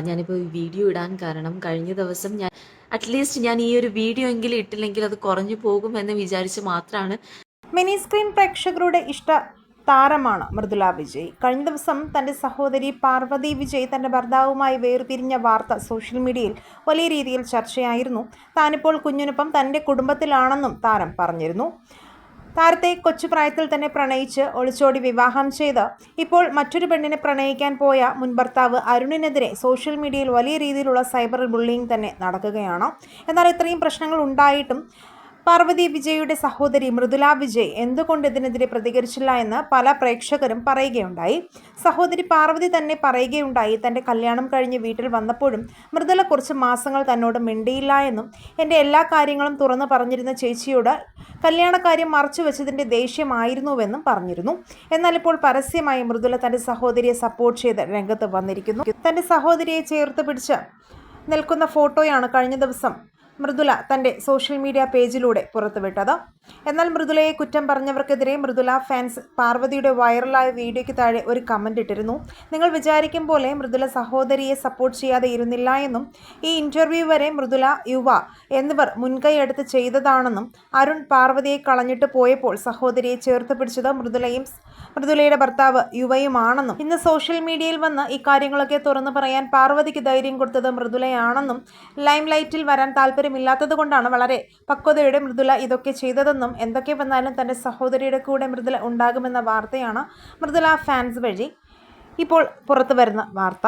ഞാനിപ്പോൾ ഈ വീഡിയോ ഇടാൻ കാരണം കഴിഞ്ഞ ദിവസം ഞാൻ അറ്റ്ലീസ്റ്റ് ഞാൻ ഈ ഒരു വീഡിയോ എങ്കിലും ഇട്ടില്ലെങ്കിൽ അത് കുറഞ്ഞു പോകുമെന്ന് വിചാരിച്ച് മാത്രമാണ്. മിനി സ്ക്രീൻ പ്രേക്ഷകരുടെ ഇഷ്ട താരമാണ് മൃദുല വിജയ്. കഴിഞ്ഞ ദിവസം തന്റെ സഹോദരി പാർവതി വിജയ് തന്റെ ഭർത്താവുമായി വേർപിരിഞ്ഞ വാർത്ത സോഷ്യൽ മീഡിയയിൽ വലിയ രീതിയിൽ ചർച്ചയായിരുന്നു. താനിപ്പോൾ കുഞ്ഞിനൊപ്പം തന്റെ കുടുംബത്തിലാണെന്നും താരം പറഞ്ഞിരുന്നു. താരത്തെ കൊച്ചുപ്രായത്തിൽ തന്നെ പ്രണയിച്ച് ഒളിച്ചോടി വിവാഹം ചെയ്ത് ഇപ്പോൾ മറ്റൊരു പെണ്ണിനെ പ്രണയിക്കാൻ പോയ മുൻ ഭർത്താവ് അരുണിനെതിരെ സോഷ്യൽ മീഡിയയിൽ വലിയ രീതിയിലുള്ള സൈബർ ബുള്ളിങ് തന്നെ നടക്കുകയാണ്. എന്നാൽ ഇത്രയും പ്രശ്നങ്ങൾ ഉണ്ടായിട്ടും പാർവതി വിജയുടെ സഹോദരി മൃദുല വിജയ് എന്തുകൊണ്ട് ഇതിനെതിരെ പ്രതികരിച്ചില്ല എന്ന് പല പ്രേക്ഷകരും പറയുകയുണ്ടായി. സഹോദരി പാർവതി തന്നെ പറയുകയുണ്ടായി, തൻ്റെ കല്യാണം കഴിഞ്ഞ് വീട്ടിൽ വന്നപ്പോഴും മൃദുല കുറച്ച് മാസങ്ങൾ തന്നോട് മിണ്ടിയില്ല എന്നും എൻ്റെ എല്ലാ കാര്യങ്ങളും തുറന്നു പറഞ്ഞിരുന്ന ചേച്ചിയോട് കല്യാണക്കാര്യം മറച്ചു വെച്ചതിൻ്റെ ദേഷ്യമായിരുന്നുവെന്നും പറഞ്ഞിരുന്നു. എന്നാൽ ഇപ്പോൾ പരസ്യമായി മൃദുല തൻ്റെ സഹോദരിയെ സപ്പോർട്ട് ചെയ്ത് രംഗത്ത് വന്നിരിക്കുന്നു. തൻ്റെ സഹോദരിയെ ചേർത്ത് പിടിച്ച് നിൽക്കുന്ന ഫോട്ടോയാണ് കഴിഞ്ഞ ദിവസം മൃദുല തൻ്റെ സോഷ്യൽ മീഡിയ പേജിലൂടെ പുറത്തുവിട്ടത്. എന്നാൽ മൃദുലയെ കുറ്റം പറഞ്ഞവർക്കെതിരെ മൃദുല ഫാൻസ് പാർവതിയുടെ വൈറലായ വീഡിയോയ്ക്ക് താഴെ ഒരു കമൻ്റ് ഇട്ടിരുന്നു. നിങ്ങൾ വിചാരിക്കും പോലെ മൃദുല സഹോദരിയെ സപ്പോർട്ട് ചെയ്യാതെ ഇരുന്നില്ല എന്നും ഈ ഇൻ്റർവ്യൂ വരെ മൃദുല, യുവ എന്നിവർ മുൻകൈ എടുത്ത് ചെയ്തതാണെന്നും അരുൺ പാർവതിയെ കളഞ്ഞിട്ട് പോയപ്പോൾ സഹോദരിയെ ചേർത്ത് പിടിച്ചത് മൃദുലയും മൃദുലയുടെ ഭർത്താവ് യുവയുമാണെന്നും ഇന്ന് സോഷ്യൽ മീഡിയയിൽ വന്ന് ഇക്കാര്യങ്ങളൊക്കെ തുറന്നു പറയാൻ പാർവതിക്ക് ധൈര്യം കൊടുത്തത് മൃദുലയാണെന്നും ലൈം ലൈറ്റിൽ വരാൻ താല്പര്യമില്ലാത്തത് കൊണ്ടാണ് വളരെ പക്വതയോടെ മൃദുല ഇതൊക്കെ ചെയ്തതെന്നും എന്തൊക്കെ വന്നാലും തൻ്റെ സഹോദരിയുടെ കൂടെ മൃദുല ഉണ്ടാകുമെന്ന വാർത്തയാണ് മൃദുല ഫാൻസ് വഴി ഇപ്പോൾ പുറത്തു വരുന്ന വാർത്ത.